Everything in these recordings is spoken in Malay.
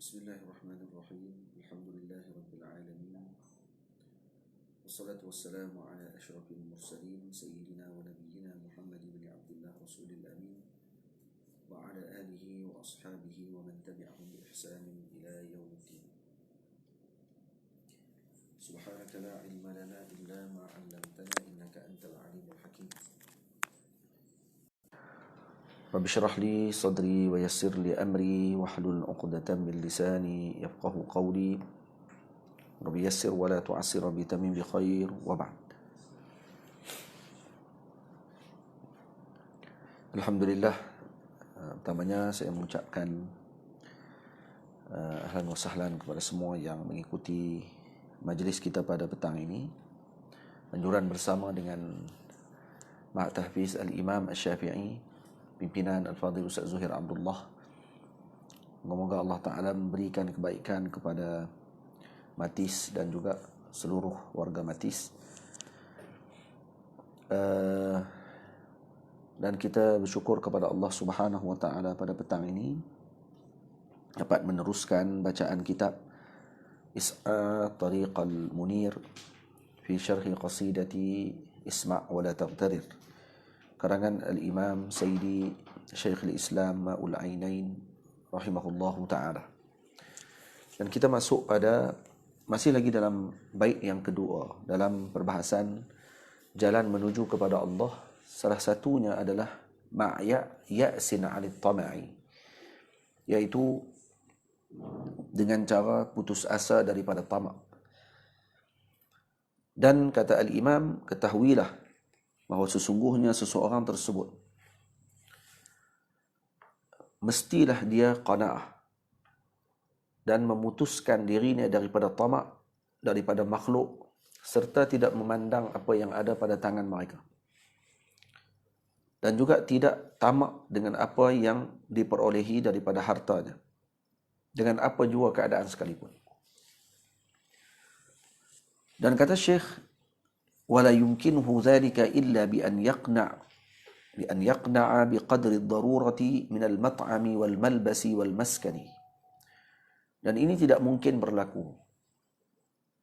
Bismillahirrahmanirrahim. Alhamdulillahi rabbil alamin. Wassalatu wassalamu ala asyrafil mursalin sayyidina wa nabiyyina Muhammad ibn Abdullah rasulil amin wa ala alihi wa ashabihi wa man tabi'ahum bi ihsanin ila yaumiddin. Subhanaka la ilma lana illa ma 'allamtana innaka antal alimul hakim. Rabbi syrah li sadri wa yassir li amri wahlul 'uqdatam min lisani yafqahu qawli. Rabbi yassir wa la tu'assir bi tamim bi khair wa ba'd. Alhamdulillah, pertamanya saya mengucapkan ahlan wa sahlan kepada semua yang mengikuti majlis kita pada petang ini. Anjuran bersama dengan Ma'had Tahfiz Al-Imam Asy-Syafi'i, pimpinan Al-Fadhil Ustaz Zuhair Abdullah. Semoga Allah Ta'ala memberikan kebaikan kepada Matis dan juga seluruh warga Matis. Dan kita bersyukur kepada Allah Subhanahu Wa Ta'ala pada petang ini dapat meneruskan bacaan kitab Is'a Tariqal Munir fi syarhi qasidati Isma' wa la taghtarir, karangan Al-Imam Sayyidi Syekhul Islam Ma'ul Ainain rahimahullahu ta'ala. Dan kita masuk pada, masih lagi dalam bait yang kedua dalam perbahasan jalan menuju kepada Allah. Salah satunya adalah ma'ya ya'sin 'anit tama'i, iaitu dengan cara putus asa daripada tamak. Dan kata Al-Imam, ketahuilah bahawa sesungguhnya seseorang tersebut mestilah dia qanaah dan memutuskan dirinya daripada tamak, daripada makhluk, serta tidak memandang apa yang ada pada tangan mereka, dan juga tidak tamak dengan apa yang diperolehi daripada hartanya, dengan apa jua keadaan sekalipun. Dan kata Syekh, wala yumkinuhu dhalika illa bi an yaqna'a bi qadri ad-darurati min al-mat'ami wal malbasi wal maskani. Dan ini tidak mungkin berlaku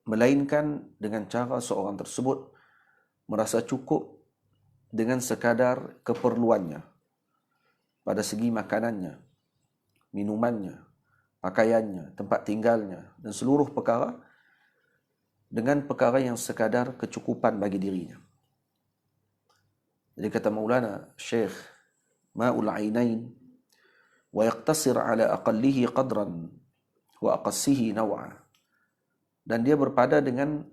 melainkan dengan cara seorang tersebut merasa cukup dengan sekadar keperluannya pada segi makanannya, minumannya, pakaiannya, tempat tinggalnya dan seluruh perkara, dengan perkara yang sekadar kecukupan bagi dirinya. Jadi kata Maulana Syekh Ma'ul Ainain, wa yaqtasir ala aqallihi qadran wa aqassihi naw'a, dan dia berpada dengan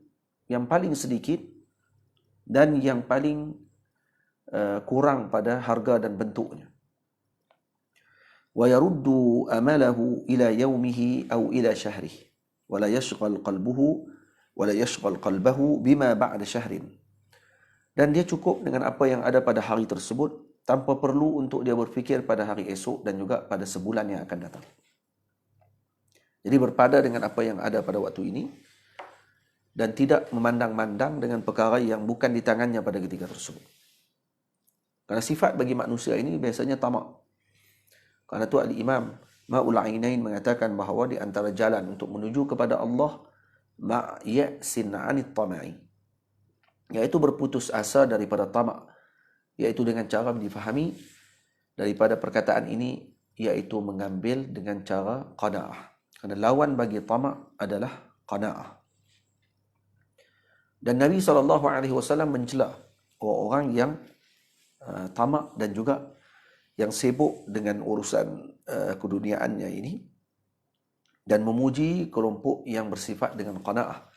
yang paling sedikit dan yang paling kurang pada harga dan bentuknya. Wa yaruddu amalahu ila yaumihi aw ila syahrihi wa la yashghal qalbahu bima ba'da syahrin. Dan dia cukup dengan apa yang ada pada hari tersebut tanpa perlu untuk dia berfikir pada hari esok dan juga pada sebulan yang akan datang. Jadi berpada dengan apa yang ada pada waktu ini dan tidak memandang-mandang dengan perkara yang bukan di tangannya pada ketika tersebut. Karena sifat bagi manusia ini biasanya tamak. Karena itu Al-Imam Ma'ul Ainain mengatakan bahawa di antara jalan untuk menuju kepada Allah ma'ya'sin 'anit tama'i, iaitu berputus asa daripada tamak, iaitu dengan cara difahami daripada perkataan ini, iaitu mengambil dengan cara qanaah. Kerana lawan bagi tamak adalah qanaah. Dan Nabi SAW mencela orang-orang yang tamak dan juga yang sibuk dengan urusan keduniaannya ini, dan memuji kelompok yang bersifat dengan qanaah.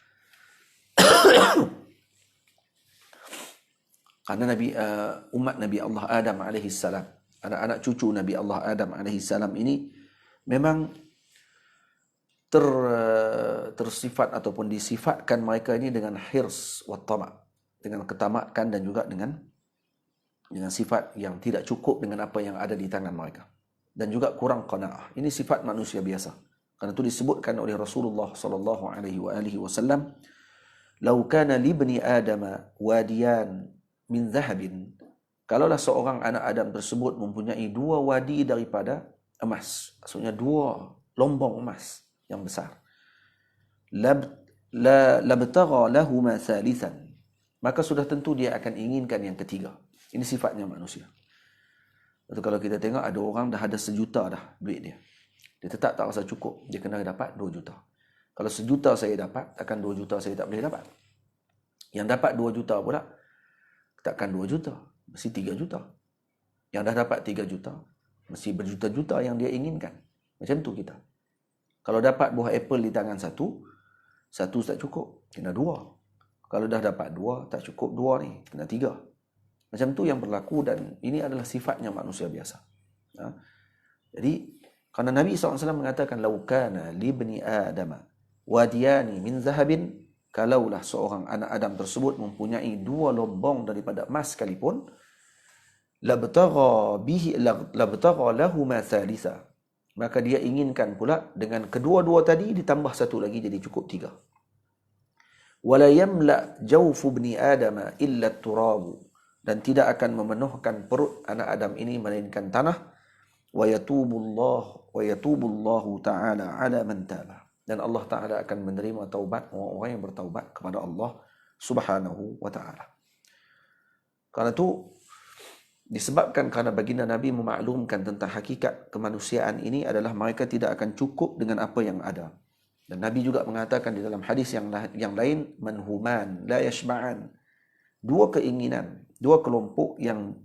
Karena umat Nabi Allah Adam AS, anak-anak cucu Nabi Allah Adam AS ini memang tersifat ataupun disifatkan mereka ini dengan hirs wa tama', dengan ketamakan dan juga dengan sifat yang tidak cukup dengan apa yang ada di tangan mereka, dan juga kurang qanaah. Ini sifat manusia biasa. Karena itu disebutkan oleh Rasulullah sallallahu alaihi wasallam, "Lau kana li ibni Adam wadiyan min dhahabin." Kalaulah seorang anak Adam tersebut mempunyai 2 wadi daripada emas, maksudnya 2 lombong emas yang besar. Labtagha lahuma thalithan, maka sudah tentu dia akan inginkan yang ketiga. Ini sifatnya manusia. Atau kalau kita tengok ada orang dah ada 1 juta dah duit dia. Dia tetap tak rasa cukup, dia kena dapat 2 juta. Kalau 1 juta saya dapat, takkan 2 juta saya tak boleh dapat. Yang dapat 2 juta pula, takkan 2 juta, mesti 3 juta. Yang dah dapat 3 juta, mesti berjuta-juta yang dia inginkan. Macam tu kita. Kalau dapat buah apple di tangan satu tak cukup, kena 2. Kalau dah dapat 2, tak cukup 2 ni, kena 3. Macam tu yang berlaku dan ini adalah sifatnya manusia biasa. Jadi, kerana Nabi SAW mengatakan, laukana libni adama wadiyani min zahabin, kalaulah seorang anak Adam tersebut mempunyai 2 lombong daripada emas sekalipun, labtagha lahuma thalitha, maka dia inginkan pula dengan kedua-dua tadi ditambah 1 lagi jadi cukup 3. Wala yamla jawfu ibni adama illa turabu, dan tidak akan memenuhkan perut anak Adam ini melainkan tanah. Wa yatubullahu ta'ala ala man taba, dan Allah Ta'ala akan menerima taubat orang-orang yang bertaubat kepada Allah Subhanahu wa ta'ala. Karena itu disebabkan kerana baginda Nabi memaklumkan tentang hakikat kemanusiaan ini adalah mereka tidak akan cukup dengan apa yang ada. Dan Nabi juga mengatakan di dalam hadis yang lain, manhuman la yashba'an, 2 keinginan, 2 kelompok yang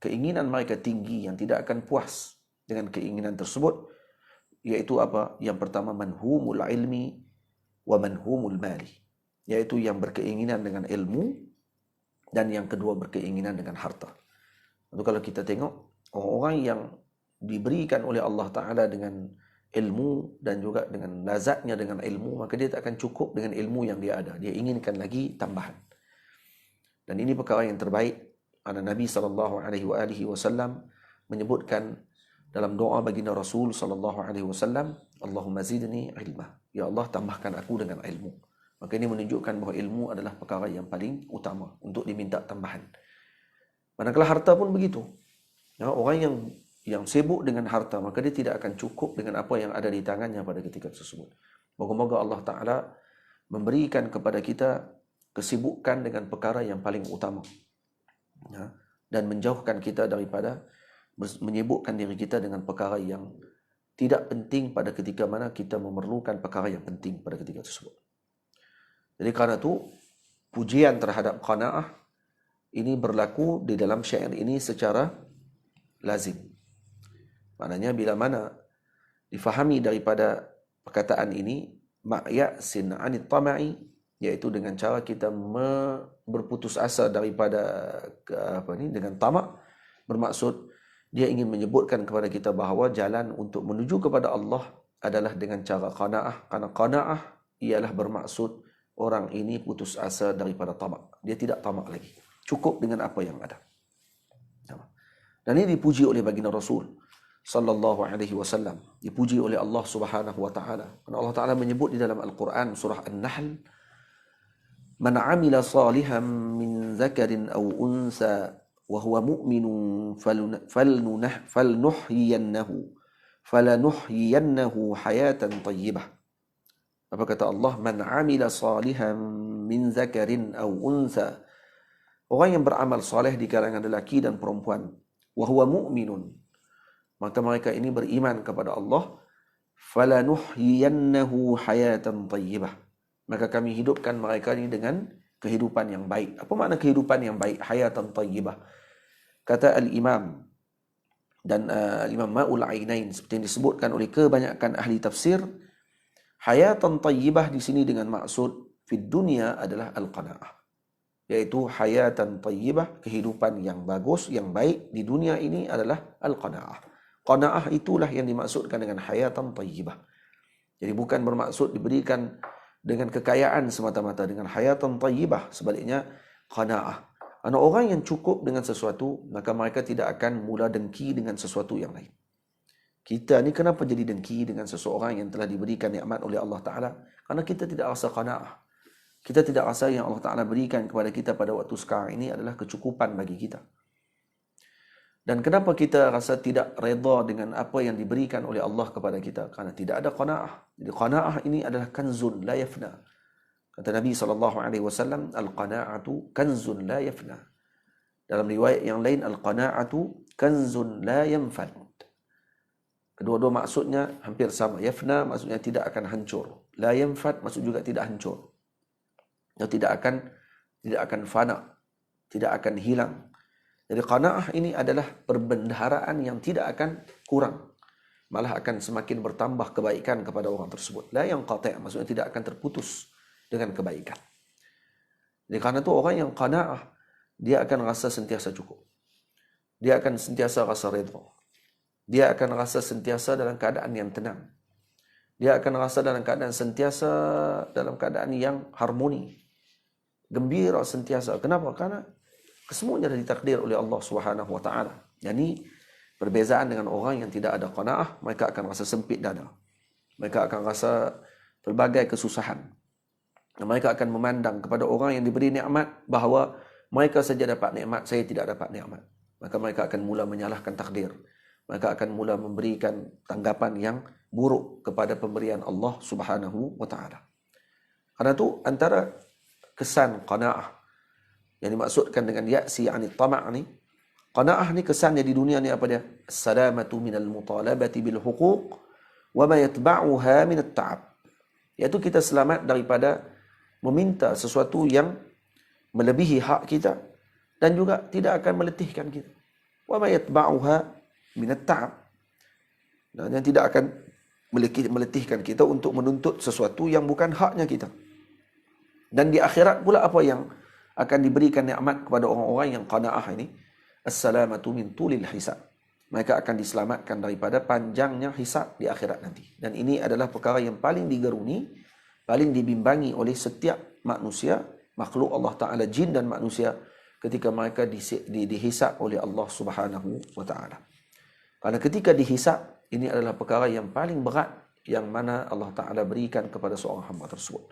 keinginan mereka tinggi yang tidak akan puas dengan keinginan tersebut, iaitu apa? Yang pertama, manhumul ilmi wa manhumul mali, iaitu yang berkeinginan dengan ilmu, dan yang kedua berkeinginan dengan harta. Lalu kalau kita tengok orang-orang yang diberikan oleh Allah Ta'ala dengan ilmu dan juga dengan lazatnya dengan ilmu, maka dia tak akan cukup dengan ilmu yang dia ada. Dia inginkan lagi tambahan. Dan ini perkara yang terbaik. Karena Nabi SAW menyebutkan dalam doa baginda Rasul SAW, Allahumma zidni ilma, ya Allah tambahkan aku dengan ilmu. Maka ini menunjukkan bahawa ilmu adalah perkara yang paling utama untuk diminta tambahan. Manakala harta pun begitu. Orang yang sibuk dengan harta, maka dia tidak akan cukup dengan apa yang ada di tangannya pada ketika tersebut. Moga-moga Allah Ta'ala memberikan kepada kita kesibukan dengan perkara yang paling utama. Dan menjauhkan kita daripada menyibukkan diri kita dengan perkara yang tidak penting pada ketika mana kita memerlukan perkara yang penting pada ketika tersebut. Jadi kerana itu, pujian terhadap qanaah ini berlaku di dalam syair ini secara lazim. Maknanya bila mana difahami daripada perkataan ini, ma'ya'sin 'anit tama'i, iaitu dengan cara kita berputus asa daripada dengan tamak, bermaksud dia ingin menyebutkan kepada kita bahawa jalan untuk menuju kepada Allah adalah dengan cara qanaah. Karena qanaah ialah bermaksud orang ini putus asa daripada tamak. Dia tidak tamak lagi. Cukup dengan apa yang ada. Dan ini dipuji oleh baginda Rasul sallallahu alaihi wasallam, dipuji oleh Allah Subhanahu wa taala. Allah Taala menyebut di dalam Al-Quran surah An-Nahl, man 'amila salihan min zakarin aw unsa wa huwa mu'minun falanuhyiyannahu hayatan thayyibah. Apa kata Allah? Man 'amila salihan min zakarin aw unsa, orang yang beramal soleh di kalangan lelaki dan perempuan, wa huwa mu'minun, maka mereka ini beriman kepada Allah, falanuhyiyannahu hayatan thayyibah, maka kami hidupkan mereka ini dengan kehidupan yang baik. Apa makna kehidupan yang baik? Hayatan thayyibah. Kata Al-Imam dan Al-Imam Ma'ul Ainain, seperti yang disebutkan oleh kebanyakan ahli tafsir, hayatan thayyibah di sini dengan maksud fid dunya adalah al-qanaah, yaitu hayatan thayyibah, kehidupan yang bagus, yang baik di dunia ini adalah al-qanaah. Qanaah itulah yang dimaksudkan dengan hayatan thayyibah. Jadi bukan bermaksud diberikan dengan kekayaan semata-mata, dengan hayatan thayyibah. Sebaliknya, qanaah. Karena orang yang cukup dengan sesuatu, maka mereka tidak akan mula dengki dengan sesuatu yang lain. Kita ni kenapa jadi dengki dengan seseorang yang telah diberikan nikmat oleh Allah Ta'ala? Karena kita tidak rasa qanaah. Kita tidak rasa yang Allah Ta'ala berikan kepada kita pada waktu sekarang ini adalah kecukupan bagi kita. Dan kenapa kita rasa tidak redha dengan apa yang diberikan oleh Allah kepada kita? Karena tidak ada qanaah. Jadi qanaah ini adalah kanzun la yafna. Kata Nabi SAW, al-qanaatu kanzun la yafna. Dalam riwayat yang lain, al-qanaatu kanzun la yanfad. Kedua-dua maksudnya hampir sama. Yafna maksudnya tidak akan hancur. La yanfad maksud juga tidak hancur. Atau tidak akan fana, tidak akan hilang. Jadi qanaah ini adalah perbendaharaan yang tidak akan kurang. Malah akan semakin bertambah kebaikan kepada orang tersebut. La yanqati' maksudnya tidak akan terputus dengan kebaikan. Jadi karena itu orang yang qanaah, dia akan rasa sentiasa cukup. Dia akan sentiasa rasa redha. Dia akan rasa sentiasa dalam keadaan yang tenang. Dia akan rasa dalam keadaan sentiasa dalam keadaan yang harmoni. Gembira sentiasa. Kenapa? Karena kesemuanya dah ditakdir oleh Allah Subhanahu wa taala. Jadi perbezaan dengan orang yang tidak ada qanaah, mereka akan rasa sempit dada. Mereka akan rasa pelbagai kesusahan. Mereka akan memandang kepada orang yang diberi nikmat bahawa mereka saja dapat nikmat, saya tidak dapat nikmat. Maka mereka akan mula menyalahkan takdir. Mereka akan mula memberikan tanggapan yang buruk kepada pemberian Allah Subhanahu wa taala. Karena itu antara kesan qanaah yang dimaksudkan dengan ya'si 'anit tama' ni, qanaah ni kesannya di dunia ni apa dia? As-salamatu minal mutalabati bil huquq wa ma yatba'uha min at-ta'ab. Iaitu kita selamat daripada meminta sesuatu yang melebihi hak kita dan juga tidak akan meletihkan kita. Wa ma yatba'uha min at-ta'ab. Dan yang tidak akan meletihkan kita untuk menuntut sesuatu yang bukan haknya kita. Dan di akhirat pula apa yang akan diberikan nikmat kepada orang-orang yang qanaah ini? As-salamatu min tulil hisab. Mereka akan diselamatkan daripada panjangnya hisab di akhirat nanti. Dan ini adalah perkara yang paling digeruni, paling dibimbangi oleh setiap manusia, makhluk Allah Ta'ala, jin dan manusia, ketika mereka dihisab oleh Allah Subhanahu wa Ta'ala. Karena ketika dihisab, ini adalah perkara yang paling berat yang mana Allah Ta'ala berikan kepada seorang hamba tersebut.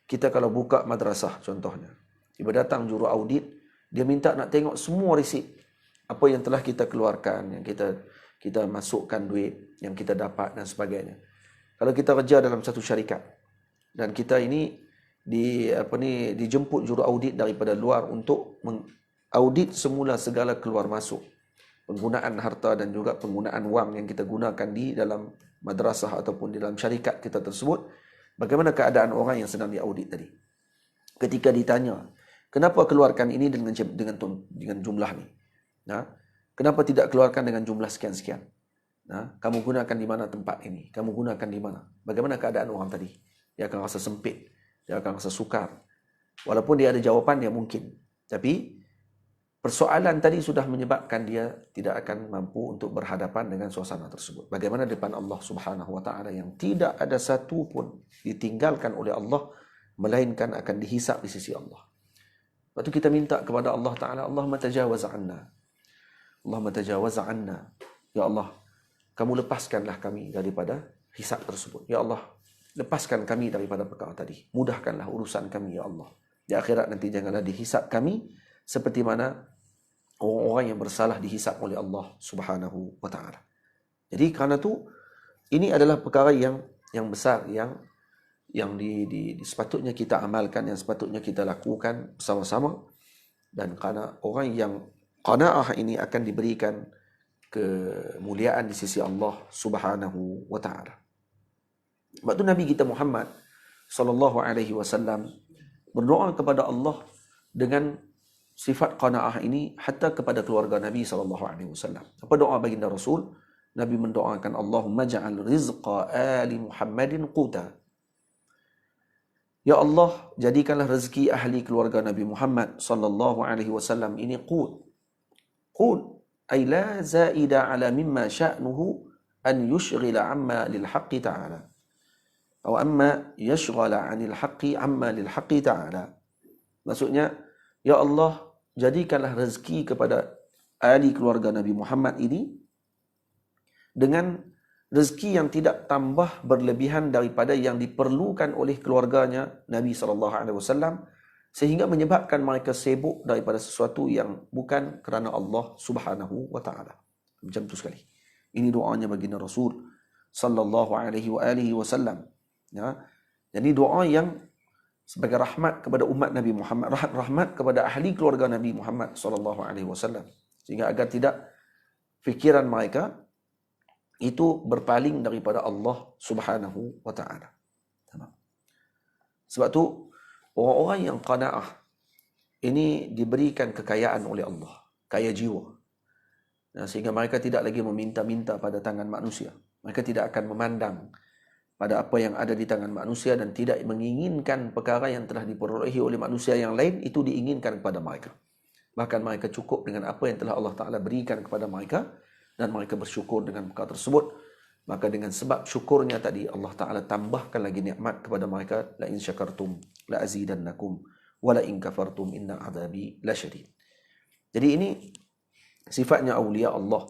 Kita kalau buka madrasah contohnya, tiba datang juru audit, dia minta nak tengok semua resit apa yang telah kita keluarkan, yang kita masukkan duit, yang kita dapat dan sebagainya. Kalau kita kerja dalam satu syarikat dan kita ini dijemput juru audit daripada luar untuk mengaudit semula segala keluar masuk, penggunaan harta dan juga penggunaan wang yang kita gunakan di dalam madrasah ataupun di dalam syarikat kita tersebut, bagaimana keadaan orang yang sedang diaudit tadi? Ketika ditanya, kenapa keluarkan ini dengan jumlah ni? Nah, kenapa tidak keluarkan dengan jumlah sekian-sekian? Nah, kamu gunakan di mana tempat ini? Kamu gunakan di mana? Bagaimana keadaan orang tadi? Dia akan rasa sempit, dia akan rasa sukar. Walaupun dia ada jawapan yang mungkin, tapi persoalan tadi sudah menyebabkan dia tidak akan mampu untuk berhadapan dengan suasana tersebut. Bagaimana depan Allah Subhanahu wa taala yang tidak ada satu pun ditinggalkan oleh Allah, melainkan akan dihisab di sisi Allah. Lepas tu kita minta kepada Allah Ta'ala, Allahumma tajawaz anna. Allahumma tajawaz anna. Ya Allah, kamu lepaskanlah kami daripada hisab tersebut. Ya Allah, lepaskan kami daripada perkara tadi. Mudahkanlah urusan kami, Ya Allah. Di akhirat nanti janganlah dihisab kami seperti mana orang-orang yang bersalah dihisab oleh Allah Subhanahu wa Ta'ala. Jadi kerana tu, ini adalah perkara yang besar, yang sepatutnya kita amalkan, yang sepatutnya kita lakukan bersama-sama. Dan kerana orang yang qanaah ini akan diberikan kemuliaan di sisi Allah Subhanahu wa Ta'ala. Sebab tu Nabi kita Muhammad sallallahu alaihi wasallam berdoa kepada Allah dengan sifat qanaah ini hatta kepada keluarga Nabi sallallahu alaihi wasallam. Apa doa baginda Rasul? Nabi mendoakan, Allahumma ja'al rizqa ali Muhammadin quta. Ya Allah, jadikanlah rezeki ahli keluarga Nabi Muhammad sallallahu alaihi wasallam ini qut. Qut ay la zaida ala mimma sya'nuhu an yushghila amma lil haqqi ta'ala. Atau amma yashghala 'anil haqqi amma lil haqqi ta'ala. Maksudnya, ya Allah, jadikanlah rezeki kepada ahli keluarga Nabi Muhammad ini dengan rezeki yang tidak tambah berlebihan daripada yang diperlukan oleh keluarganya Nabi SAW sehingga menyebabkan mereka sibuk daripada sesuatu yang bukan kerana Allah Subhanahu wa taala. Macam tu sekali. Ini doanya baginda Rasul sallallahu alaihi wasallam. Ya. Jadi doa yang sebagai rahmat kepada umat Nabi Muhammad, rahmat kepada ahli keluarga Nabi Muhammad sallallahu alaihi wasallam, sehingga agar tidak fikiran mereka itu berpaling daripada Allah Subhanahu wa taala. Sebab tu orang-orang yang qanaah ini diberikan kekayaan oleh Allah, kaya jiwa. Sehingga mereka tidak lagi meminta-minta pada tangan manusia. Mereka tidak akan memandang pada apa yang ada di tangan manusia dan tidak menginginkan perkara yang telah diperolehi oleh manusia yang lain itu diinginkan kepada mereka. Bahkan mereka cukup dengan apa yang telah Allah Ta'ala berikan kepada mereka dan mereka bersyukur dengan perkara tersebut. Maka dengan sebab syukurnya tadi Allah Ta'ala tambahkan lagi nikmat kepada mereka. La in syakartum la azidannakum wa la in kafartum inna adzabi lasyadid. Jadi ini sifatnya awliya Allah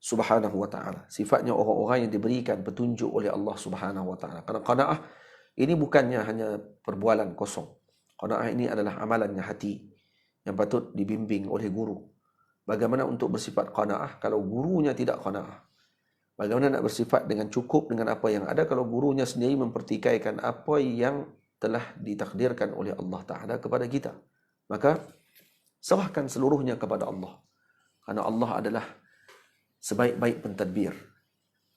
Subhanahu wa ta'ala. Sifatnya orang-orang yang diberikan petunjuk oleh Allah Subhanahu wa ta'ala. Kerana qanaah ini bukannya hanya perbualan kosong. Qanaah ini adalah amalannya hati yang patut dibimbing oleh guru. Bagaimana untuk bersifat qanaah kalau gurunya tidak qanaah? Bagaimana nak bersifat dengan cukup dengan apa yang ada kalau gurunya sendiri mempertikaikan apa yang telah ditakdirkan oleh Allah Ta'ala kepada kita? Maka serahkan seluruhnya kepada Allah. Kerana Allah adalah sebaik-baik pentadbir.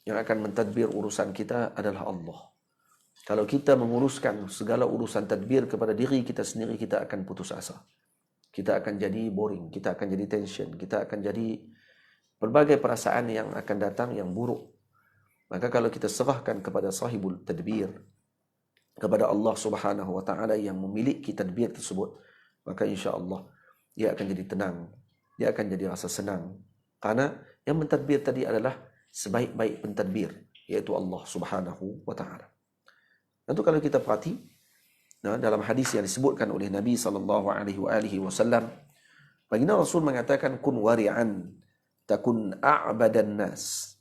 Yang akan mentadbir urusan kita adalah Allah. Kalau kita menguruskan segala urusan tadbir kepada diri kita sendiri, kita akan putus asa. Kita akan jadi boring, kita akan jadi tension, kita akan jadi berbagai perasaan yang akan datang yang buruk. Maka kalau kita serahkan kepada sahibul tadbir, kepada Allah Subhanahu wa ta'ala yang memiliki tadbir tersebut, maka insya-Allah dia akan jadi tenang, dia akan jadi rasa senang. Karena yang mentadbir tadi adalah sebaik-baik pentadbir, iaitu Allah Subhanahu wa ta'ala. Tentu kalau kita perhati dalam hadis yang disebutkan oleh Nabi sallallahu alaihi wasallam, baginda Rasul mengatakan kun wari'an takun a'badan nas.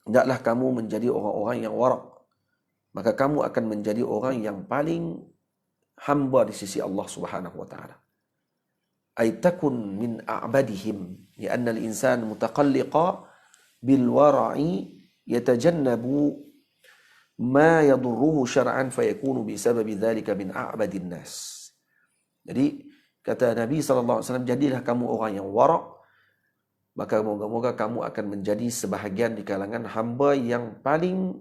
Hendaklah kamu menjadi orang-orang yang wara', maka kamu akan menjadi orang yang paling hamba di sisi Allah Subhanahu wa taala. Ay takun min a'badihim li'anna al-insan mutaqalliqa bil wara'i yatajannabu ma yadurruhu syar'an fayakunu bisababi dhalika min a'badin nas. Jadi kata Nabi sallallahu alaihi wasallam, jadilah kamu orang yang wara', maka moga-moga kamu akan menjadi sebahagian di kalangan hamba yang paling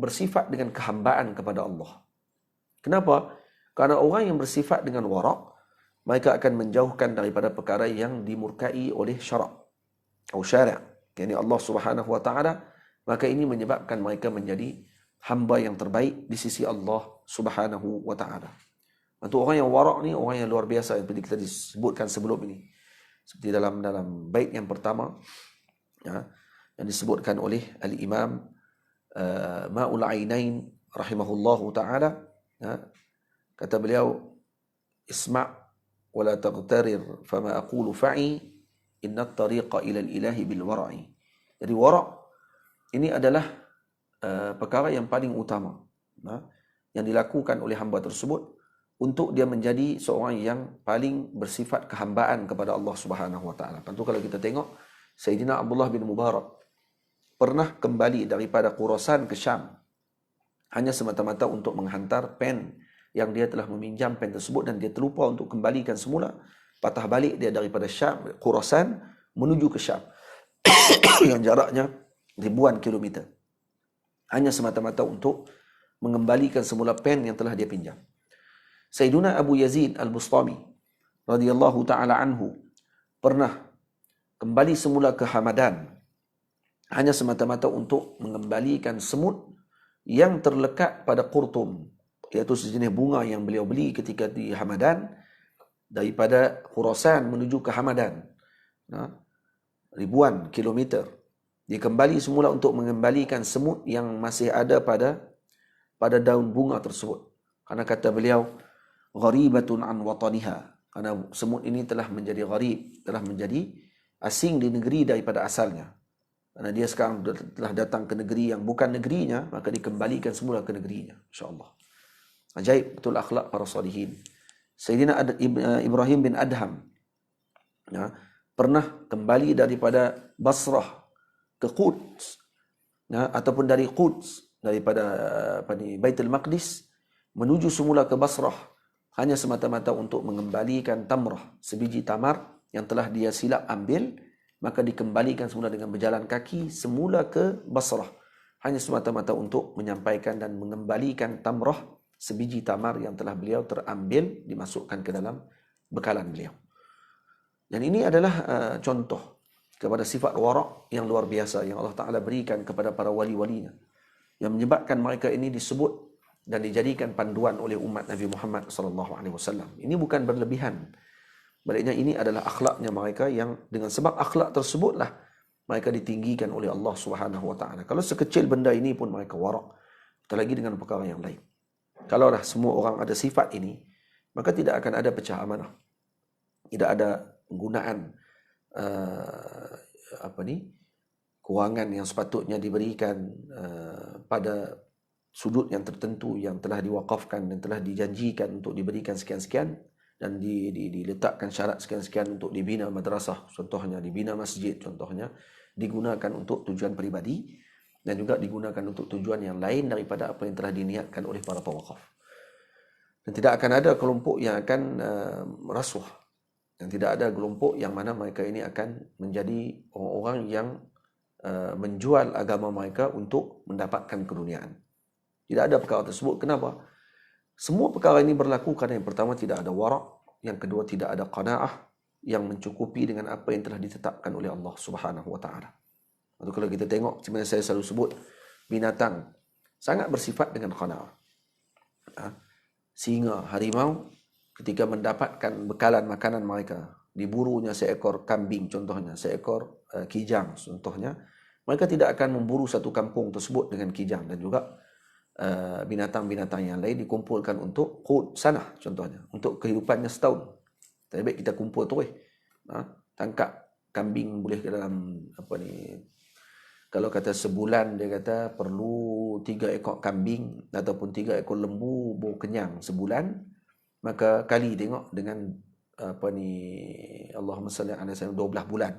bersifat dengan kehambaan kepada Allah. Kenapa? Karena orang yang bersifat dengan wara', mereka akan menjauhkan daripada perkara yang dimurkai oleh syarak atau syari', yakni Allah Subhanahu wa taala. Maka ini menyebabkan mereka menjadi hamba yang terbaik di sisi Allah Subhanahu wa taala. Untuk orang yang wara' ni orang yang luar biasa yang kita disebutkan sebelum ini. Seperti dalam bait yang pertama ya, yang disebutkan oleh Al-Imam Ma'ul Ainain rahimahullahu ta'ala ya, kata beliau, isma' wa la taghtarir fama aqulu fa'i inna at-tariqa ila al-ilahi bil wara'i. Jadi wara' ini adalah perkara yang paling utama yang dilakukan oleh hamba tersebut untuk dia menjadi seorang yang paling bersifat kehambaan kepada Allah Subhanahu wa taala. Tentu kalau kita tengok Sayyidina Abdullah bin Mubarak pernah kembali daripada Khurasan ke Syam hanya semata-mata untuk menghantar pen yang dia telah meminjam pen tersebut dan dia terlupa untuk kembalikan semula. Patah balik dia daripada Syam, Khurasan menuju ke Syam yang jaraknya ribuan kilometer. Hanya semata-mata untuk mengembalikan semula pen yang telah dia pinjam. Sayyiduna Abu Yazid Al-Bustami radhiyallahu ta'ala anhu pernah kembali semula ke Hamadan hanya semata-mata untuk mengembalikan semut yang terlekat pada Qurtum, iaitu sejenis bunga yang beliau beli ketika di Hamadan daripada Khurasan menuju ke Hamadan. Ribuan kilometer. Dia kembali semula untuk mengembalikan semut yang masih ada pada daun bunga tersebut. Karena kata beliau, gharibatun an wataniha. Karena semut ini telah menjadi gharib, telah menjadi asing di negeri daripada asalnya. Karena dia sekarang telah datang ke negeri yang bukan negerinya, maka dikembalikan semula ke negerinya. InsyaAllah. Ajaib betul akhlak para salihin. Sayyidina Ibrahim bin Adham ya, pernah kembali daripada Basrah ke Quds ya, ataupun dari Quds, daripada Baitul Maqdis menuju semula ke Basrah hanya semata-mata untuk mengembalikan tamrah, sebiji tamar yang telah dia silap ambil, maka dikembalikan semula dengan berjalan kaki semula ke Basrah hanya semata-mata untuk menyampaikan dan mengembalikan tamrah, sebiji tamar yang telah beliau terambil, dimasukkan ke dalam bekalan beliau. Dan ini adalah contoh kepada sifat wara' yang luar biasa yang Allah Ta'ala berikan kepada para wali-walinya, yang menyebabkan mereka ini disebut dan dijadikan panduan oleh umat Nabi Muhammad SAW. Ini bukan berlebihan. Baliknya ini adalah akhlaknya mereka, yang dengan sebab akhlak tersebutlah mereka ditinggikan oleh Allah Subhanahu Wa Ta'ala. Kalau sekecil benda ini pun mereka wara', apalagi dengan perkara yang lain. Kalau dah semua orang ada sifat ini, maka tidak akan ada pecah amanah. Tidak ada penggunaan kewangan yang sepatutnya diberikan pada sudut yang tertentu yang telah diwakafkan dan telah dijanjikan untuk diberikan sekian-sekian, dan diletakkan syarat sekian-sekian untuk dibina madrasah, contohnya dibina masjid, contohnya digunakan untuk tujuan peribadi dan juga digunakan untuk tujuan yang lain daripada apa yang telah diniatkan oleh para pewakaf. Dan tidak akan ada kelompok yang akan rasuah, dan tidak ada kelompok yang mana mereka ini akan menjadi orang-orang yang menjual agama mereka untuk mendapatkan keduniaan. Tidak ada perkara tersebut. Kenapa? Semua perkara ini berlaku kerana yang pertama tidak ada wara', yang kedua tidak ada qanaah yang mencukupi dengan apa yang telah ditetapkan oleh Allah Subhanahu Wa Ta'ala. Atau kalau kita tengok, sebenarnya saya selalu sebut, binatang sangat bersifat dengan qanaah. Singa, harimau, ketika mendapatkan bekalan makanan mereka, diburunya seekor kambing contohnya, seekor kijang contohnya, mereka tidak akan memburu satu kampung tersebut dengan kijang, dan juga binatang-binatang yang lain dikumpulkan untuk qut sanah contohnya, untuk kehidupannya setahun. Tapi baik kita kumpul terus. Tangkap kambing boleh ke dalam kalau kata sebulan, dia kata perlu 3 ekor kambing ataupun 3 ekor lembu baru kenyang sebulan. Maka kali tengok dengan Allahumma salli ala sayyidina 12 bulan.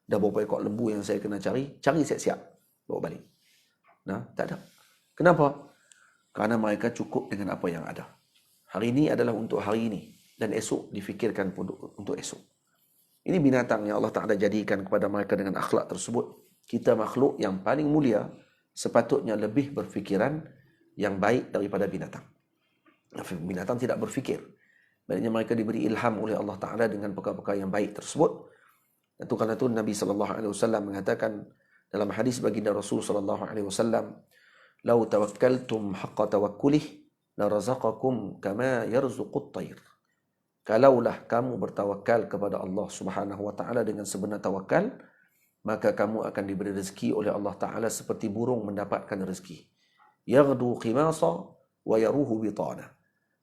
Dah berapa ekor lembu yang saya kena cari siap-siap bawa balik. Tak ada. Kenapa? Kerana mereka cukup dengan apa yang ada. Hari ini adalah untuk hari ini, dan esok difikirkan untuk esok. Ini binatang yang Allah Ta'ala jadikan kepada mereka dengan akhlak tersebut. Kita makhluk yang paling mulia sepatutnya lebih berfikiran yang baik daripada binatang. Binatang tidak berfikir. Baliknya mereka diberi ilham oleh Allah Ta'ala dengan perkara-perkara yang baik tersebut. Dan kerana itu Nabi SAW mengatakan dalam hadis baginda Rasul SAW, "Lau tawakkaltum haqqa tawakkulih la razaqakum kama yarzuqut tayr." Kalaulah kamu bertawakal kepada Allah Subhanahu Wa Ta'ala dengan sebenar tawakal, maka kamu akan diberi rezeki oleh Allah Ta'ala seperti burung mendapatkan rezeki. Yaghdu khimasa wa yaruhu bitana.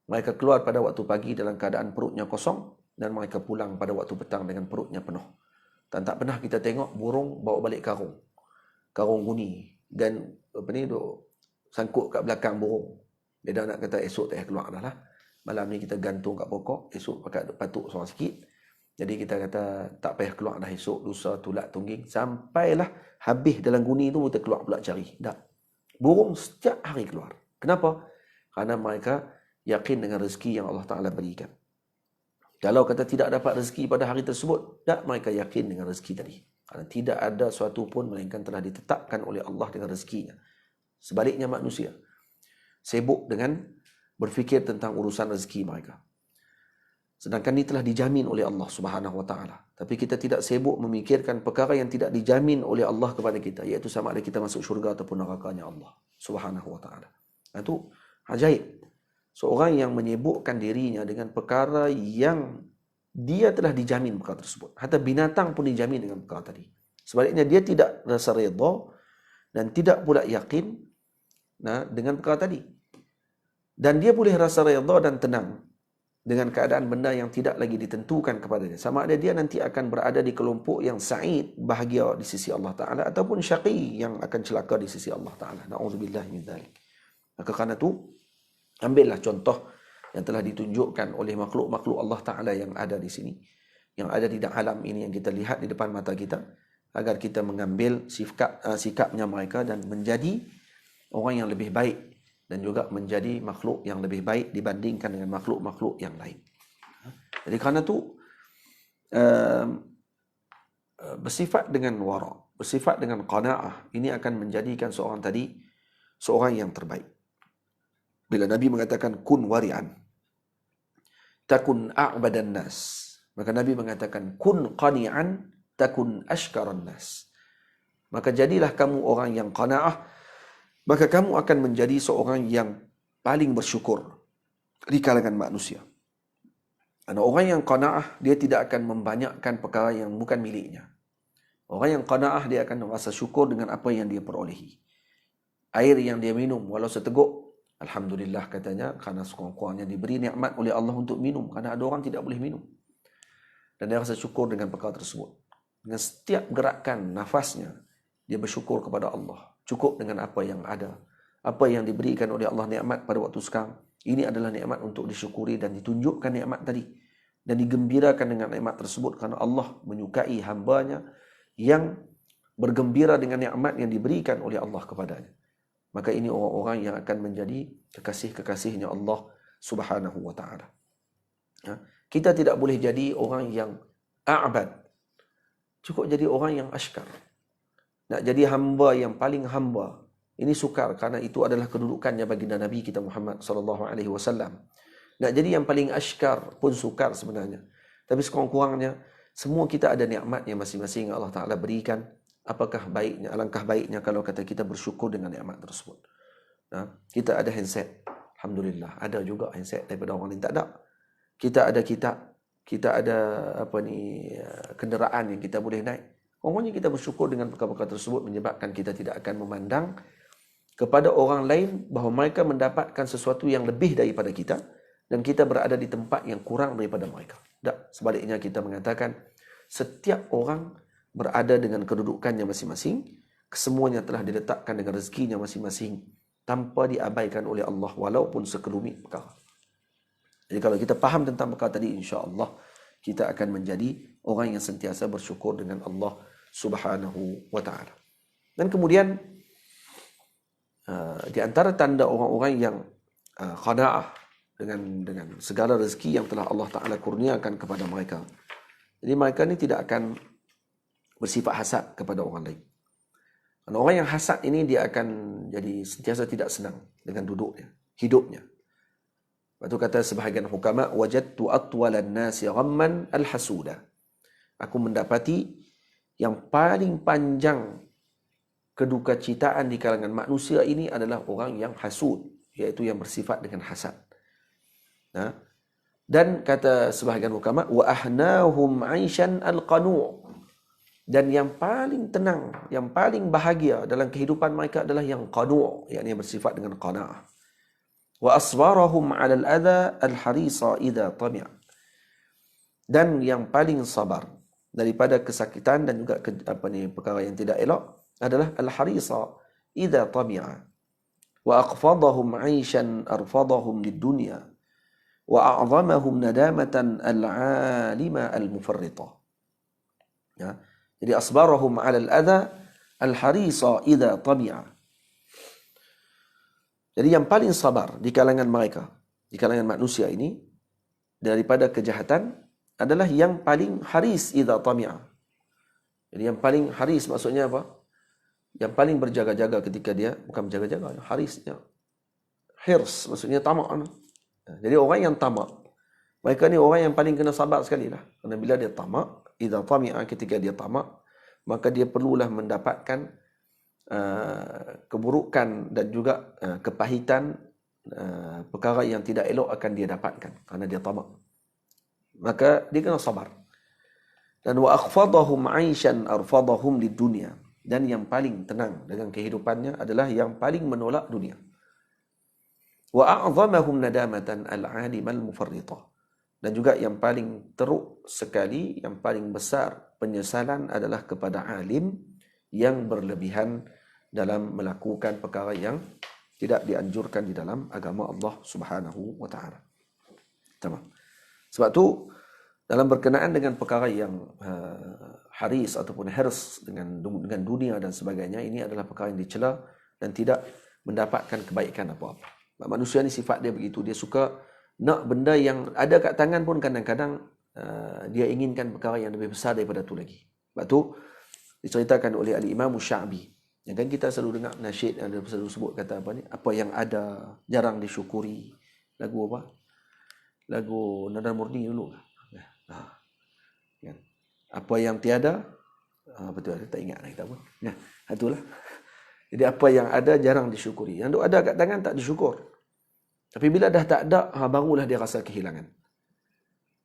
Mereka keluar pada waktu pagi dalam keadaan perutnya kosong, dan mereka pulang pada waktu petang dengan perutnya penuh. Dan tak pernah kita tengok burung bawa balik karung guni, dan sangkut kat belakang burung. Dia dah nak kata esok tak keluar dah lah. Malam ni kita gantung kat pokok, esok pakai patuk seorang sikit. Jadi kita kata tak payah keluar dah esok, lusa, tulak, tungging. Sampailah habis dalam guni tu, kita keluar pula cari. Tak. Burung setiap hari keluar. Kenapa? Kerana mereka yakin dengan rezeki yang Allah Ta'ala berikan. Kalau kata tidak dapat rezeki pada hari tersebut, tak, mereka yakin dengan rezeki tadi. Kerana tidak ada suatu pun melainkan telah ditetapkan oleh Allah dengan rezekinya. Sebaliknya manusia sibuk dengan berfikir tentang urusan rezeki mereka, sedangkan ini telah dijamin oleh Allah Subhanahu Wa Ta'ala. Tapi kita tidak sibuk memikirkan perkara yang tidak dijamin oleh Allah kepada kita, iaitu sama ada kita masuk syurga ataupun nerakanya Allah Subhanahu Wa Ta'ala. Itu ajaib. Seorang yang menyibukkan dirinya dengan perkara yang dia telah dijamin perkara tersebut. Hatta binatang pun dijamin dengan perkara tadi. Sebaliknya dia tidak rasa redha dan tidak pula yakin dengan perkara tadi. Dan dia boleh rasa redha dan tenang dengan keadaan benda yang tidak lagi ditentukan kepada dia. Sama ada dia nanti akan berada di kelompok yang sa'id, bahagia di sisi Allah Ta'ala, ataupun syaqi, yang akan celaka di sisi Allah Ta'ala. Na'udzubillah min dzalik. Maka kerana itu, ambillah contoh yang telah ditunjukkan oleh makhluk-makhluk Allah Ta'ala yang ada di sini, yang ada di alam ini yang kita lihat di depan mata kita, agar kita mengambil sikapnya mereka dan menjadi orang yang lebih baik dan juga menjadi makhluk yang lebih baik dibandingkan dengan makhluk-makhluk yang lain. Jadi kerana itu bersifat dengan wara', bersifat dengan qanaah, ini akan menjadikan seorang tadi seorang yang terbaik. Bila Nabi mengatakan kun wari'an takun a'badan nas, maka Nabi mengatakan kun qani'an takun ashkaran nas. Maka jadilah kamu orang yang qanaah, maka kamu akan menjadi seorang yang paling bersyukur di kalangan manusia. Karena orang yang qanaah, dia tidak akan membanyakkan perkara yang bukan miliknya. Orang yang qanaah, dia akan merasa syukur dengan apa yang dia perolehi. Air yang dia minum, walau seteguk, alhamdulillah katanya, kerana sekurang-kurangnya diberi nikmat oleh Allah untuk minum. Kerana ada orang tidak boleh minum. Dan dia rasa syukur dengan perkara tersebut. Dengan setiap gerakan nafasnya, dia bersyukur kepada Allah. Cukup dengan apa yang ada. Apa yang diberikan oleh Allah nikmat pada waktu sekarang. Ini adalah nikmat untuk disyukuri dan ditunjukkan nikmat tadi. Dan digembirakan dengan nikmat tersebut kerana Allah menyukai hambanya yang bergembira dengan nikmat yang diberikan oleh Allah kepadanya. Maka ini orang-orang yang akan menjadi kekasih-kekasihnya Allah Subhanahu wa ta'ala. Kita tidak boleh jadi orang yang a'bad. Cukup jadi orang yang ashkar. Nak jadi hamba yang paling hamba, ini sukar kerana itu adalah kedudukannya baginda Nabi kita Muhammad sallallahu alaihi wasallam. Nak jadi yang paling ashkar pun sukar sebenarnya. Tapi sekurang-kurangnya semua kita ada nikmat yang masing-masing Allah Taala berikan. Apakah baiknya, alangkah baiknya kalau kata kita bersyukur dengan nikmat tersebut. Kita ada handset, alhamdulillah. Ada juga handset daripada orang lain tak ada. Kita ada kitab, kita ada kenderaan yang kita boleh naik. Umumnya kita bersyukur dengan perkara-perkara tersebut menyebabkan kita tidak akan memandang kepada orang lain bahawa mereka mendapatkan sesuatu yang lebih daripada kita dan kita berada di tempat yang kurang daripada mereka. Tak, sebaliknya kita mengatakan setiap orang berada dengan kedudukannya masing-masing, kesemuanya telah diletakkan dengan rezekinya masing-masing tanpa diabaikan oleh Allah walaupun sekelumit perkara. Jadi kalau kita faham tentang perkara tadi, insya-Allah kita akan menjadi orang yang sentiasa bersyukur dengan Allah Subhanahu wa ta'ala. Dan kemudian di antara tanda orang-orang yang qanaah dengan segala rezeki yang telah Allah Ta'ala kurniakan kepada mereka. Jadi mereka ni tidak akan bersifat hasad kepada orang lain. Dan orang yang hasad ini dia akan jadi sentiasa tidak senang dengan duduknya, hidupnya. Lepas tu kata sebahagian hukama, wajadtu atwalan nasi ghamman al-hasuda. Aku mendapati yang paling panjang kedukacitaan di kalangan manusia ini adalah orang yang hasud, iaitu yang bersifat dengan hasad. Dan kata sebahagian ulama, wa ahnahum 'aishan al-qanu'. Dan yang paling tenang, yang paling bahagia dalam kehidupan mereka adalah yang qanu', yakni yang bersifat dengan qanaah. Wa asbarahum 'ala al-adha al-harisa idza tami'a. Dan yang paling sabar daripada kesakitan dan juga perkara yang tidak elok adalah al-harisa idza tami'a. Wa aqfadahum 'aishan arfadahum lid-dunya wa a'zamahum nadamatan al-'alima al-mufarrita. Ya. Jadi asbarahum 'ala al-adha al-harisa idza tami'a. Jadi yang paling sabar di kalangan mereka, di kalangan manusia ini daripada kejahatan adalah yang paling haris idza tami'a. Jadi yang paling haris maksudnya apa? Yang paling berjaga-jaga ketika dia, bukan berjaga-jaga, harisnya. Hirs maksudnya tamak. Jadi orang yang tamak, mereka ni orang yang paling kena sabar sekali lah. Kerana bila dia tamak, idza tami'a, ketika dia tamak, maka dia perlulah mendapatkan keburukan dan juga kepahitan perkara yang tidak elok akan dia dapatkan kerana dia tamak. Maka dia kena sabar. Dan wa akhfadahum 'aishan arfadahum lid-dunya. Dan yang paling tenang dengan kehidupannya adalah yang paling menolak dunia. Wa a'zamahum nadamatan al-'alim al-mufarritah. Dan juga yang paling teruk sekali, yang paling besar penyesalan adalah kepada alim yang berlebihan dalam melakukan perkara yang tidak dianjurkan di dalam agama Allah Subhanahu wa ta'ala. Sama. Sebab tu dalam berkenaan dengan perkara yang haris ataupun hirs dengan dunia dan sebagainya, ini adalah perkara yang dicela dan tidak mendapatkan kebaikan apa-apa. Manusia ni sifat dia begitu, dia suka nak benda yang ada kat tangan pun kadang-kadang dia inginkan perkara yang lebih besar daripada tu lagi. Sebab tu diceritakan oleh Al-Imam Sya'bi. Yang kan kita selalu dengar nasyid yang selalu sebut kata apa ni? Apa yang ada jarang disyukuri. Lagu apa? Lagu Nada Murni dulu. Kan? Apa yang tiada, betul, tak ingat kita pun. Nah, itulah. Jadi apa yang ada jarang disyukuri. Yang ada kat tangan tak disyukur. Tapi bila dah tak ada, barulah dia rasa kehilangan.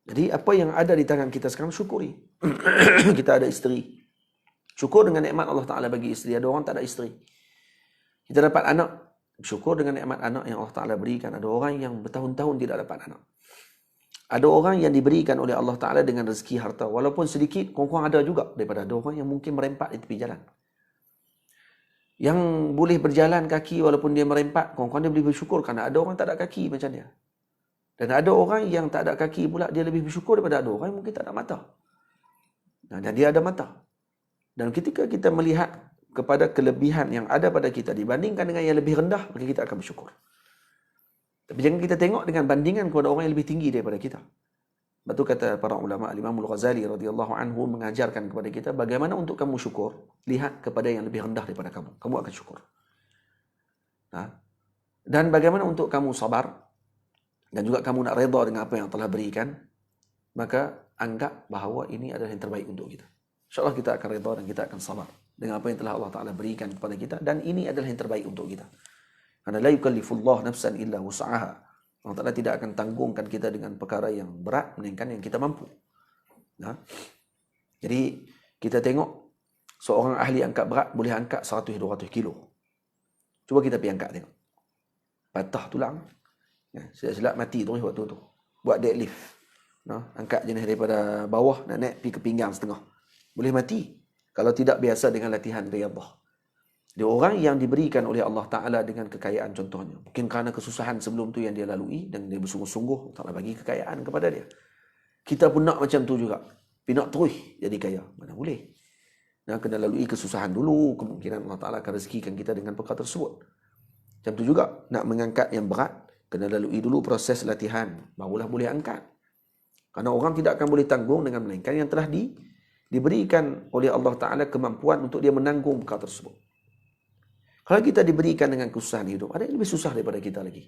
Jadi apa yang ada di tangan kita sekarang syukuri. Kita ada isteri. Syukur dengan nikmat Allah Ta'ala bagi isteri. Ada orang tak ada isteri. Kita dapat anak. Syukur dengan nikmat anak yang Allah Ta'ala berikan. Ada orang yang bertahun-tahun tidak dapat anak. Ada orang yang diberikan oleh Allah Ta'ala dengan rezeki harta. Walaupun sedikit, kurang-kurang ada juga. Daripada ada orang yang mungkin merempat di tepi jalan. Yang boleh berjalan kaki walaupun dia merempat, kurang-kurang dia boleh bersyukur kerana ada orang tak ada kaki macam dia. Dan ada orang yang tak ada kaki pula, dia lebih bersyukur daripada ada orang yang mungkin tak ada mata. Dan dia ada mata. Dan ketika kita melihat kepada kelebihan yang ada pada kita dibandingkan dengan yang lebih rendah, maka kita akan bersyukur. Tapi jangan kita tengok dengan bandingan kepada orang yang lebih tinggi daripada kita. Sebab tu kata para ulama, Al-Imam Al-Ghazali radhiyallahu anhu mengajarkan kepada kita bagaimana untuk kamu syukur. Lihat kepada yang lebih rendah daripada kamu. Kamu akan syukur. Dan bagaimana untuk kamu sabar. Dan juga kamu nak redha dengan apa yang telah berikan. Maka anggap bahawa ini adalah yang terbaik untuk kita. InsyaAllah kita akan redha dan kita akan sabar dengan apa yang telah Allah Ta'ala berikan kepada kita. Dan ini adalah yang terbaik untuk kita. Karena la yukallifullah nafsan illa wus'aha. Allah Ta'ala tidak akan tanggungkan kita dengan perkara yang berat, melainkan yang kita mampu. Jadi, kita tengok seorang ahli angkat berat boleh angkat 100-200 kilo. Cuba kita pergi angkat tengok. Patah tulang. Silap-silap mati terus waktu tu. Buat deadlift. Angkat jenis daripada bawah, nak naik pergi ke pinggang setengah. Boleh mati. Kalau tidak biasa dengan latihan riyadhah. Dia orang yang diberikan oleh Allah Ta'ala dengan kekayaan contohnya. Mungkin kerana kesusahan sebelum tu yang dia lalui dan dia bersungguh-sungguh, Allah Ta'ala bagi kekayaan kepada dia. Kita pun nak macam tu juga. Tapi nak terus jadi kaya. Mana boleh. Kena lalui kesusahan dulu. Kemungkinan Allah Ta'ala akan rezekikan kita dengan perkara tersebut. Macam tu juga. Nak mengangkat yang berat, kena lalui dulu proses latihan. Barulah boleh angkat. Karena orang tidak akan boleh tanggung dengan melainkan yang telah diberikan oleh Allah Ta'ala kemampuan untuk dia menanggung perkara tersebut. Kalau kita diberikan dengan kesusahan hidup, ada yang lebih susah daripada kita lagi.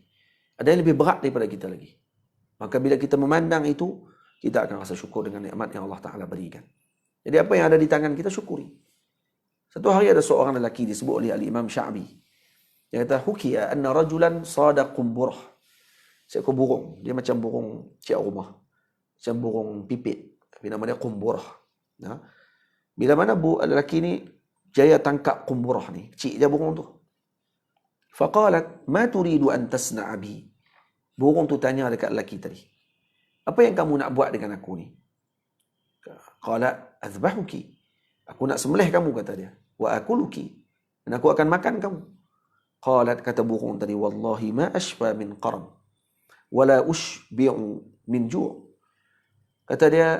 Ada yang lebih berat daripada kita lagi. Maka bila kita memandang itu, kita akan rasa syukur dengan nikmat yang Allah Ta'ala berikan. Jadi apa yang ada di tangan kita, syukuri. Satu hari ada seorang lelaki disebut oleh Al-Imam Sya'bi. Dia kata, hukiya anna rajulan sada qumburah. Seekor burung. Dia macam burung ciak rumah. Macam burung pipit. Tapi nama dia qumburah. Bila mana lelaki ni jaya tangkap qumburah ni, kecil je burung tu. Faqalat, ma turidu an tasna'a bi. Burung tu tanya dekat lelaki tadi, apa yang kamu nak buat dengan aku ni? Qalat, azbahuki. Aku nak sembelih kamu, kata dia. Wa akuluki. Dan aku akan makan kamu. Qalat, kata burung tadi, wallahi ma ashfa min qaram. Wala ushbi'u min ju'. Kata dia,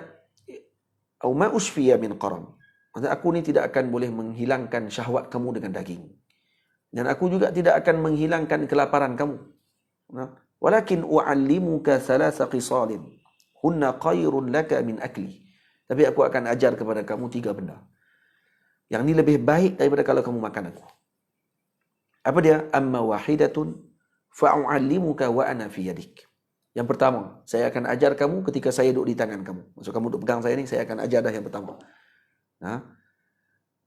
au ma ushfiya min qaram. Maksudnya aku ni tidak akan boleh menghilangkan syahwat kamu dengan daging. Dan aku juga tidak akan menghilangkan kelaparan kamu. Walakin u'allimuka thalatha qisalin. Hunna khairun laka min akli. Tapi aku akan ajar kepada kamu 3 benda. Yang ni lebih baik daripada kalau kamu makan aku. Apa dia? Amma wahidatun fa'u'allimuka wa ana fi yadik. Yang pertama, saya akan ajar kamu ketika saya duduk di tangan kamu. Maksud kamu duduk pegang saya ni, saya akan ajar dah yang pertama.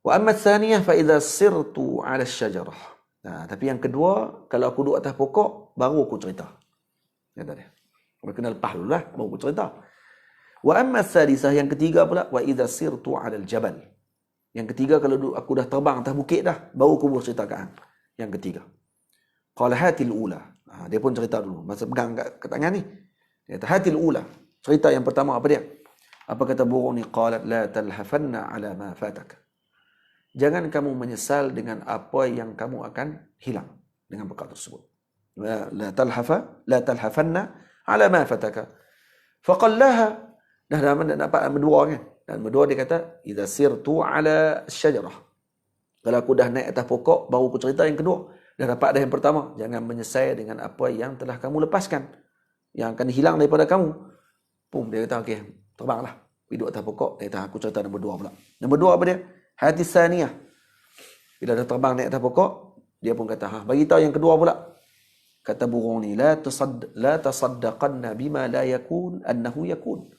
Wa amma tsaniyah fa idza sirtu 'ala asy-syajarah. Tapi yang kedua, kalau aku duduk atas pokok, baru aku cerita. Kata dia. Aku kena lepas dululah, baru aku cerita. Wa amma tsalisah, yang ketiga pula, wa idza sirtu 'ala al-jabal. Yang ketiga, kalau aku dah terbang atas bukit dah, baru aku bercerita kat hang. Yang ketiga. Qala hatil ula. Dia pun cerita dulu. Masa pegang kat tangan ni. Dia kata hatil ula. Cerita yang pertama apa dia? Apa kata burung ni? Qalat la talhafanna ala ma fatak. Jangan kamu menyesal dengan apa yang kamu akan hilang dengan perkara tersebut. La talhafanna ala ma fataka. Faqallaha. Dah dapat nombor 2 kan. Dan nombor 2 dia kata, idza sirtu ala syajarah. Kalau aku dah naik atas pokok, baru aku cerita yang kedua. Dah dapat dah yang pertama. Jangan menyesal dengan apa yang telah kamu lepaskan, yang akan hilang daripada kamu. Pum, dia kata, okey, terbanglah. Duduk atas pokok. Dia kata, aku cerita nombor 2 pula. Nombor 2 apa dia? Hadis saniyah. Bila dah terbang naik atas pokok, dia pun kata, bagi tahu yang kedua pula. Kata burung ni, la tasaddaqanna bima la yakun annahu yakun.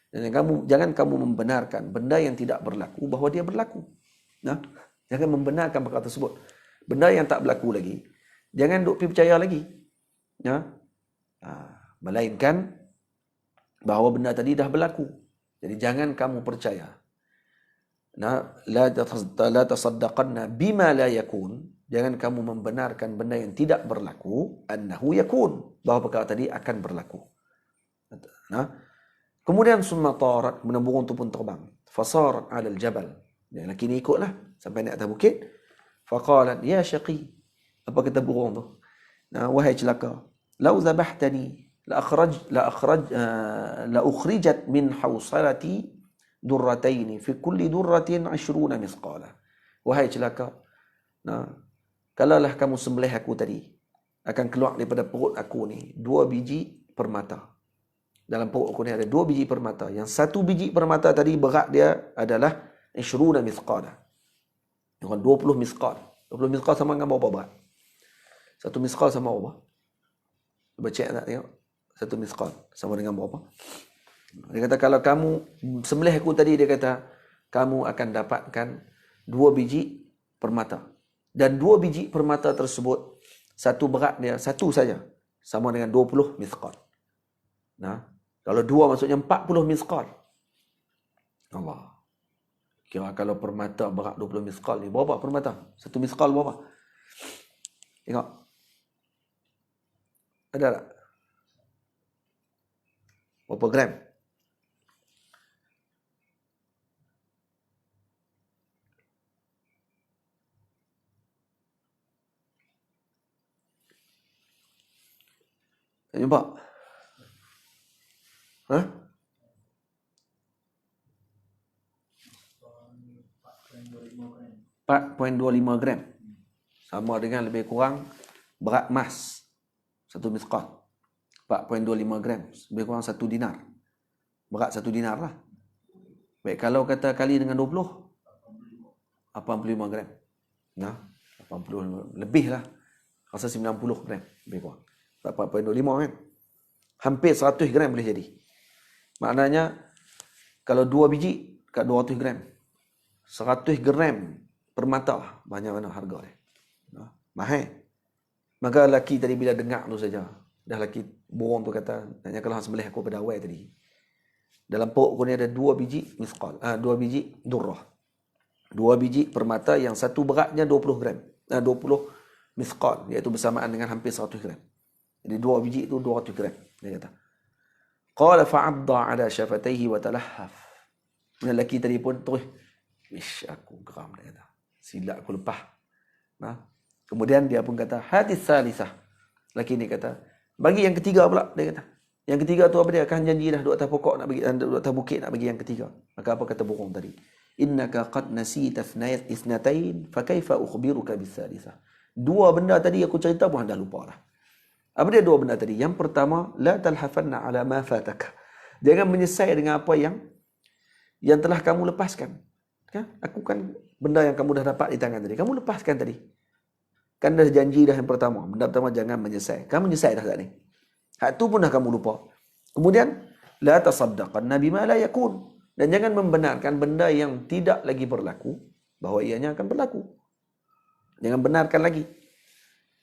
Dan jangan kamu membenarkan benda yang tidak berlaku bahawa dia berlaku. Nah, jangan membenarkan perkara tersebut. Benda yang tak berlaku lagi, jangan duk percaya lagi. Ya. Melainkan bahawa benda tadi dah berlaku. Jadi jangan kamu percaya. Nah, la tasaddaqanna bima la yakun. Jangan kamu membenarkan benda yang tidak berlaku, annahu yakun, bahawa perkara tadi akan berlaku. Nah, kemudian summa tarat, kemudian burung itu pun terbang. Fasarat 'ala al-jabal. Dia lelaki ni ikutlah sampai naik atas bukit. Faqalat ya syaqi. Apa kata burung tu? Nah, wahai celaka, lau zabahtani la ukhrijat min hawsalati durrataini fi kulli durratin 20 misqala. Wahai celaka, nah, kalaulah kamu sembelih aku tadi, akan keluar daripada perut aku ni 2 biji permata. Dalam perut aku ni ada 2 biji permata. Yang 1 biji permata tadi berat dia adalah 20 misqala. Dengan 20 misqal. 20 misqal sama dengan berapa berat? 1 misqal sama berapa? Cuba cek nak tengok. 1 misqal sama dengan berapa? Dia kata kalau kamu sembelih aku tadi, dia kata kamu akan dapatkan 2 biji permata. Dan 2 biji permata tersebut, satu berat dia, satu saja, sama dengan 20 misqal. Nah, kalau 2 maksudnya 40 misqal. Allah. Kira kalau permata berat 20 misqal ni, berapa permata? 1 misqal berapa? Tengok. Ada tak? Berapa gram? Tak jumpa? Hah? 4.25 gram. Sama dengan lebih kurang berat emas 1 misqal. 4.25 gram. Lebih kurang 1 dinar. Berat 1 dinar lah. Baik, kalau kata kali dengan 20, 85 gram. Nah, 80 lebih lah. Rasa 90 gram lebih kurang. 4.25 kan. Hampir 100 gram boleh jadi. Maknanya kalau 2 biji kat 200 gram. 100 gram permata lah. Banyak mana harga dia. Mahal. Maka lelaki tadi bila dengar tu saja, dah lelaki burung tu kata, tanya kalau sembelih aku pada awal tadi. Dalam perut aku ni ada 2 biji misqal. 2 biji durrah. 2 biji permata yang satu beratnya 20 gram. 20 misqal. Iaitu bersamaan dengan hampir 100 gram. Jadi 2 biji itu 200 gram. Dia kata. Qala fa'adda ala syafatayhi wa talahhaf. Lelaki tadi pun terus, wish, aku geram, dia kata. Silap aku lepas. Nah, kemudian dia pun kata, hadis salisah. Lelaki ni kata, bagi yang ketiga pula, dia kata. Yang ketiga tu apa dia? Akan janji dah duduk atas pokok nak bagi, duduk atas bukit nak bagi yang ketiga. Maka apa kata burung tadi? Innaka qad nasita ithnatain fa kaifa ukhbiruka bis-salisah. 2 benda tadi aku cerita pun anda lupa dah. Apa dia 2 benda tadi? Yang pertama, la talhafanna ala ma fataka. Jangan menyesal dengan apa yang telah kamu lepaskan. Kan? Aku kan benda yang kamu dah dapat di tangan tadi, kamu lepaskan tadi. Kan dah janji dah yang pertama. Benda pertama, jangan menyesal. Kamu menyesal dah tak ni? Hak tu pun dah kamu lupa. Kemudian, la tasaddaqanna bima la yakun. Dan jangan membenarkan benda yang tidak lagi berlaku, bahawa ianya akan berlaku. Jangan benarkan lagi.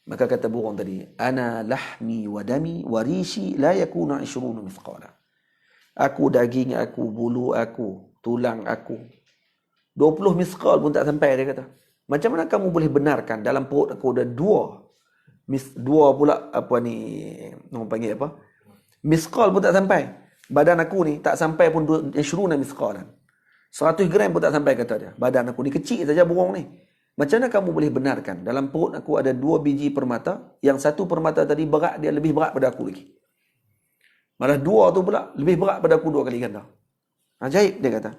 Maka kata burung tadi, ana lahmi wa dami wa rishi la yakuna 20 mithqala. Aku daging aku, bulu aku, tulang aku, 20 misqal pun tak sampai, dia kata. Macam mana kamu boleh benarkan dalam perut aku ada 2 pula apa ni, orang panggil apa? Misqal pun tak sampai. Badan aku ni tak sampai pun 20 misqalan. 100 gram pun tak sampai, kata dia. Badan aku ni kecil saja burung ni. Macam mana kamu boleh benarkan dalam perut aku ada 2 biji permata, yang 1 permata tadi berat dia lebih berat pada aku lagi. Malah 2 tu pula lebih berat pada aku 2 kali ganda. Ajaib dia kata.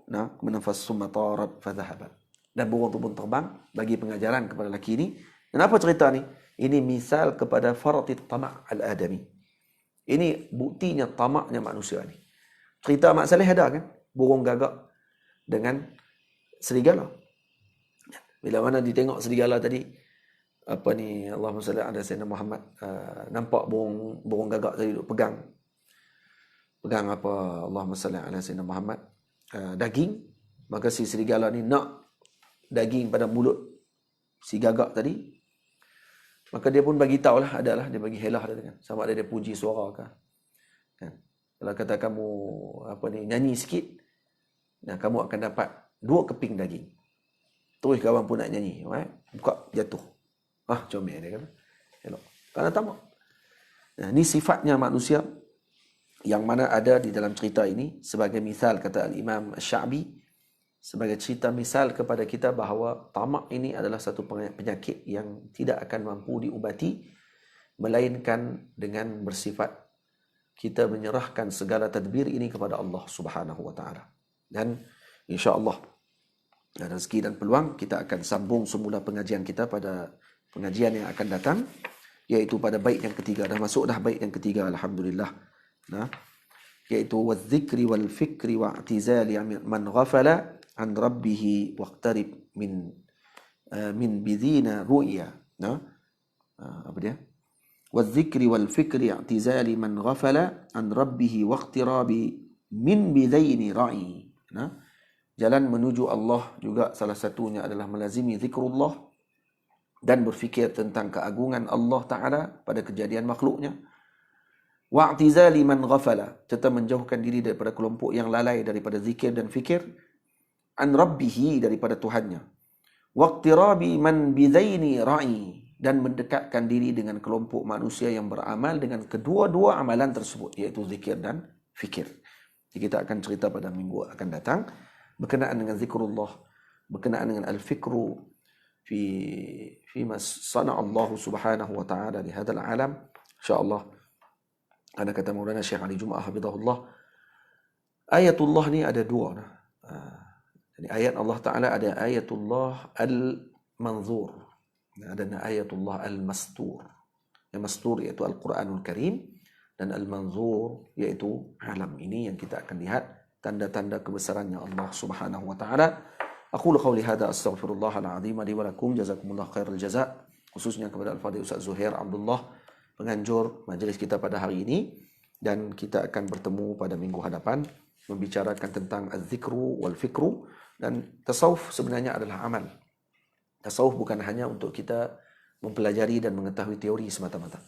Nah, menafas summa tarat fadhahabat. Dan burung tu pun terbang bagi pengajaran kepada lelaki ini. Kenapa cerita ni? Ini misal kepada faratit tama' al-adami. Ini buktinya tamaknya manusia ni. Cerita Mak Saleh ada kan? Burung gagak dengan serigala. Bila mana ditengok serigala tadi, apa ni, Allahumma salli ala sayyidina Muhammad, nampak burung gagak tadi duk pegang apa, Allahumma salli ala sayyidina Muhammad, daging, maka si serigala ni nak daging pada mulut si gagak tadi, maka dia pun bagi tahu lah, adalah dia bagi helah dia kan, sama ada dia puji suara ke kan. Kalau kata kamu apa ni nyanyi sikit, nah kamu akan dapat 2 keping daging. Terus kawan pun nak nyanyi, buka jatuh. Comel dia kata. Elok. Kerana tamak. Nah, ini sifatnya manusia yang mana ada di dalam cerita ini sebagai misal, kata Al-Imam Asy-Sya'bi, sebagai cerita misal kepada kita bahawa tamak ini adalah satu penyakit yang tidak akan mampu diubati melainkan dengan bersifat kita menyerahkan segala tadbir ini kepada Allah Subhanahu wa taala. Dan insya-Allah ada rezeki dan peluang kita akan sambung semula pengajian kita pada pengajian yang akan datang, iaitu pada bait yang ketiga. Dah masuk dah bait yang ketiga, alhamdulillah. Nah, iaitu wadzikri wal fikri wa i'tizali man ghafala an rabbih waqtarib min bidina ru'ya. Nah, apa dia? Wadzikri wal fikri i'tizali man ghafala an rabbih waqtirabi min bidaini ra'i. Nah, jalan menuju Allah juga salah satunya adalah melazimi zikrullah dan berfikir tentang keagungan Allah Ta'ala pada kejadian makhluknya. Wa'tizali man ghafala, serta menjauhkan diri daripada kelompok yang lalai daripada zikir dan fikir. An rabbihi, daripada Tuhannya. Waqtirabi man bidaini ra'i, dan mendekatkan diri dengan kelompok manusia yang beramal dengan kedua-dua amalan tersebut, iaitu zikir dan fikir. Jadi kita akan cerita pada minggu akan datang berkenaan dengan zikrullah, berkenaan dengan al-fikru fi ma sana'a Allah Subhanahu wa ta'ala di hadzal alam. Insya-Allah. Ana kata Maulana Syekh Ali Jumaah hafizahullah, ayatullah ni ada 2. Jadi ayat Allah Taala ada ayatullah al-manzur, ada ayatullah al-mastur. Yang mastur iaitu Al-Quranul Karim, dan al-manzur iaitu alam ini yang kita akan lihat tanda-tanda kebesarannya Allah Subhanahu wa taala. Aqulu qawli hadza astaghfirullahal azim li wa lakum, jazakumullah khairal jazaa, khususnya kepada Al-Fadhil Ustaz Zuhair Abdullah, penganjur majlis kita pada hari ini, dan kita akan bertemu pada minggu hadapan membicarakan tentang az-zikru wal fikru. Dan tasawuf sebenarnya adalah amal. Tasawuf bukan hanya untuk kita mempelajari dan mengetahui teori semata-mata.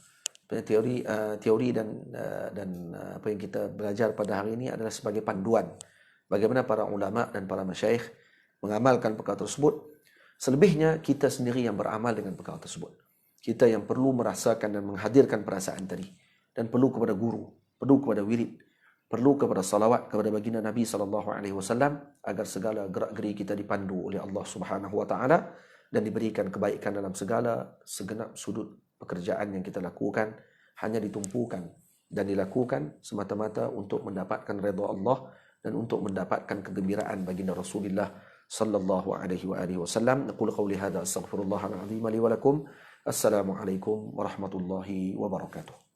Teori dan apa yang kita belajar pada hari ini adalah sebagai panduan bagaimana para ulama dan para masyayikh mengamalkan perkara tersebut. Selebihnya kita sendiri yang beramal dengan perkara tersebut. Kita yang perlu merasakan dan menghadirkan perasaan tadi, dan perlu kepada guru, perlu kepada wirid, perlu kepada salawat kepada baginda Nabi SAW, agar segala gerak-geri kita dipandu oleh Allah Subhanahu wa taala dan diberikan kebaikan dalam segala segenap sudut pekerjaan yang kita lakukan, hanya ditumpukan dan dilakukan semata-mata untuk mendapatkan redha Allah dan untuk mendapatkan kegembiraan baginda Rasulullah sallallahu alaihi wasallam. Naqulu qawli hadza astaghfirullahal azim li wa lakum. Assalamualaikum warahmatullahi wabarakatuh.